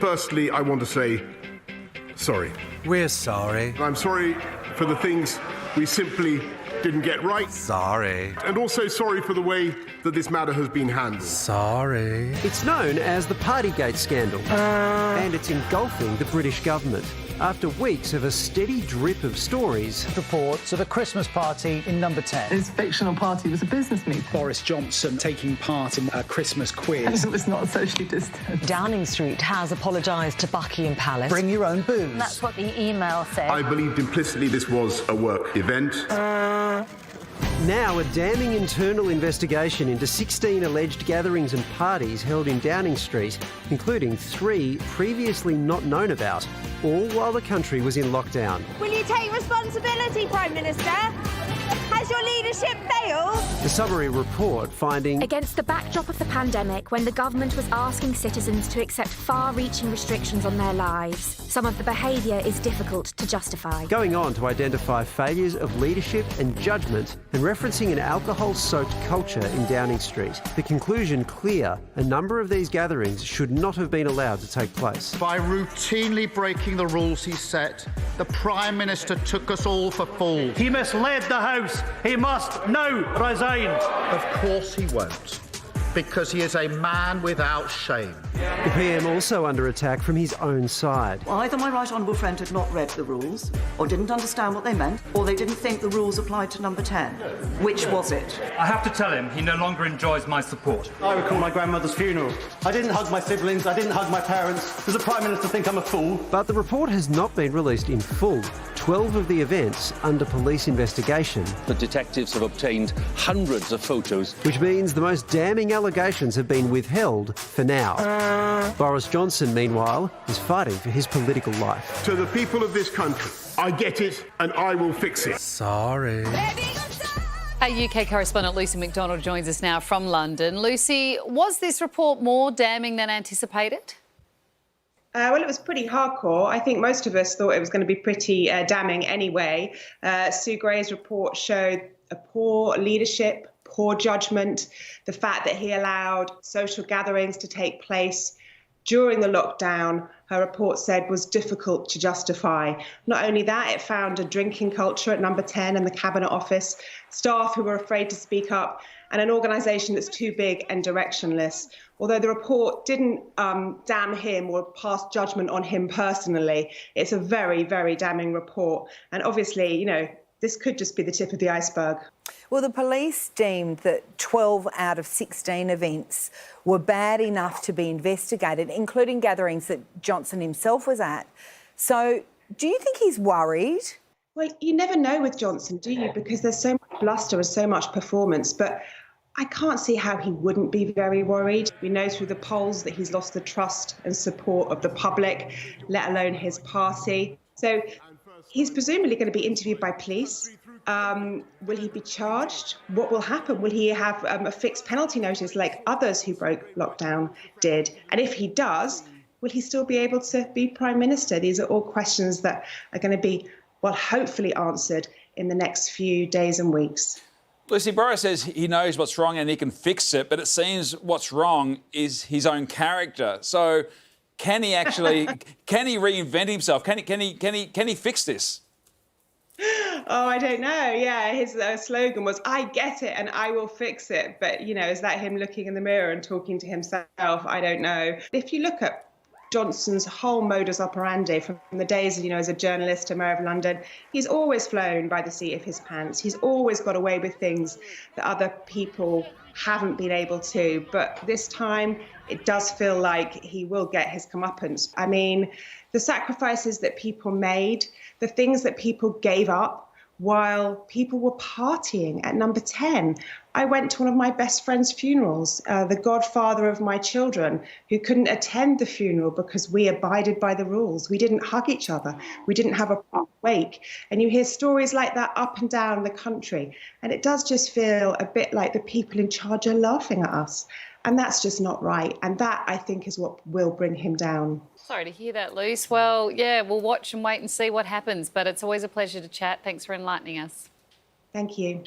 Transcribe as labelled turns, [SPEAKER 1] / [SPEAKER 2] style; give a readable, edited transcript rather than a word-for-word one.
[SPEAKER 1] Firstly, I want to say sorry.
[SPEAKER 2] We're sorry.
[SPEAKER 1] I'm sorry for the things we simply didn't get right.
[SPEAKER 2] Sorry.
[SPEAKER 1] And also sorry for the way that this matter has been handled.
[SPEAKER 2] Sorry.
[SPEAKER 3] It's known as the Partygate scandal, and it's engulfing the British government. After weeks of a steady drip of stories,
[SPEAKER 4] reports of a Christmas party in number 10.
[SPEAKER 5] His fictional party was a business meeting.
[SPEAKER 4] Boris Johnson taking part in a Christmas quiz.
[SPEAKER 5] And it was not socially distant.
[SPEAKER 6] Downing Street has apologised to Buckingham Palace.
[SPEAKER 4] Bring your own booze.
[SPEAKER 6] That's what the email said.
[SPEAKER 1] I believed implicitly this was a work event.
[SPEAKER 3] Now a damning internal investigation into 16 alleged gatherings and parties held in Downing Street, including 3 previously not known about, all while the country was in lockdown.
[SPEAKER 7] Will you take responsibility, Prime Minister? Has your leadership failed?
[SPEAKER 3] The summary report finding...
[SPEAKER 8] Against the backdrop of the pandemic, when the government was asking citizens to accept far-reaching restrictions on their lives, some of the behaviour is difficult to justify.
[SPEAKER 3] Going on to identify failures of leadership and judgment and referencing an alcohol-soaked culture in Downing Street. The conclusion clear: a number of these gatherings should not have been allowed to take place.
[SPEAKER 9] By routinely breaking the rules he set, the Prime Minister took us all for fools.
[SPEAKER 10] He misled the House. He must now resign.
[SPEAKER 9] Of course he won't, because he is a man without shame.
[SPEAKER 3] The PM also under attack from his own side.
[SPEAKER 11] Well, either my right honourable friend had not read the rules, or didn't understand what they meant, or they didn't think the rules applied to number 10. Which was it?
[SPEAKER 10] I have to tell him he no longer enjoys my support.
[SPEAKER 12] I recall my grandmother's funeral. I didn't hug my siblings, I didn't hug my parents. Does the Prime Minister think I'm a fool?
[SPEAKER 3] But the report has not been released in full. 12 of the events under police investigation.
[SPEAKER 13] The detectives have obtained hundreds of photos.
[SPEAKER 3] Which means the most damning allegations have been withheld for now. Boris Johnson, meanwhile, is fighting for his political life.
[SPEAKER 1] To the people of this country, I get it and I will fix it.
[SPEAKER 2] Sorry.
[SPEAKER 14] Our UK correspondent Lucy McDonald joins us now from London. Lucy, was this report more damning than anticipated?
[SPEAKER 15] Well, it was pretty hardcore. I think most of us thought it was going to be pretty damning anyway. Sue Gray's report showed a poor leadership, poor judgment, the fact that he allowed social gatherings to take place during the lockdown, her report said, was difficult to justify. Not only that, it found a drinking culture at number 10 in the Cabinet Office, staff who were afraid to speak up, and an organisation that's too big and directionless. Although the report didn't damn him or pass judgment on him personally, it's a very, very damning report. And obviously, you know, this could just be the tip of the iceberg.
[SPEAKER 16] Well, the police deemed that 12 out of 16 events were bad enough to be investigated, including gatherings that Johnson himself was at. So do you think he's worried?
[SPEAKER 15] Well, you never know with Johnson, do you? Because there's so much bluster and so much performance. But I can't see how he wouldn't be very worried. We know through the polls that he's lost the trust and support of the public, let alone his party. So he's presumably going to be interviewed by police. Will he be charged? What will happen? Will he have a fixed penalty notice like others who broke lockdown did? And if he does, will he still be able to be Prime Minister? These are all questions that are going to be, well, hopefully answered in the next few days and weeks.
[SPEAKER 17] Lucy, Boris says he knows what's wrong and he can fix it, but it seems what's wrong is his own character. So can he actually, can he reinvent himself? Can he fix this?
[SPEAKER 15] Oh, I don't know. Yeah, his slogan was, I get it and I will fix it. But, you know, is that him looking in the mirror and talking to himself? I don't know. If you look at Johnson's whole modus operandi from the days, you know, as a journalist, a mayor of London, he's always flown by the seat of his pants. He's always got away with things that other people haven't been able to. But this time, it does feel like he will get his comeuppance. I mean, the sacrifices that people made, the things that people gave up while people were partying at number 10. I went to one of my best friend's funerals, the godfather of my children, who couldn't attend the funeral because we abided by the rules. We didn't hug each other. We didn't have a proper wake. And you hear stories like that up and down the country. And it does just feel a bit like the people in charge are laughing at us. And that's just not right. And that, I think, is what will bring him down.
[SPEAKER 14] Sorry to hear that, Luce. Well, yeah, we'll watch and wait and see what happens. But it's always a pleasure to chat. Thanks for enlightening us.
[SPEAKER 15] Thank you.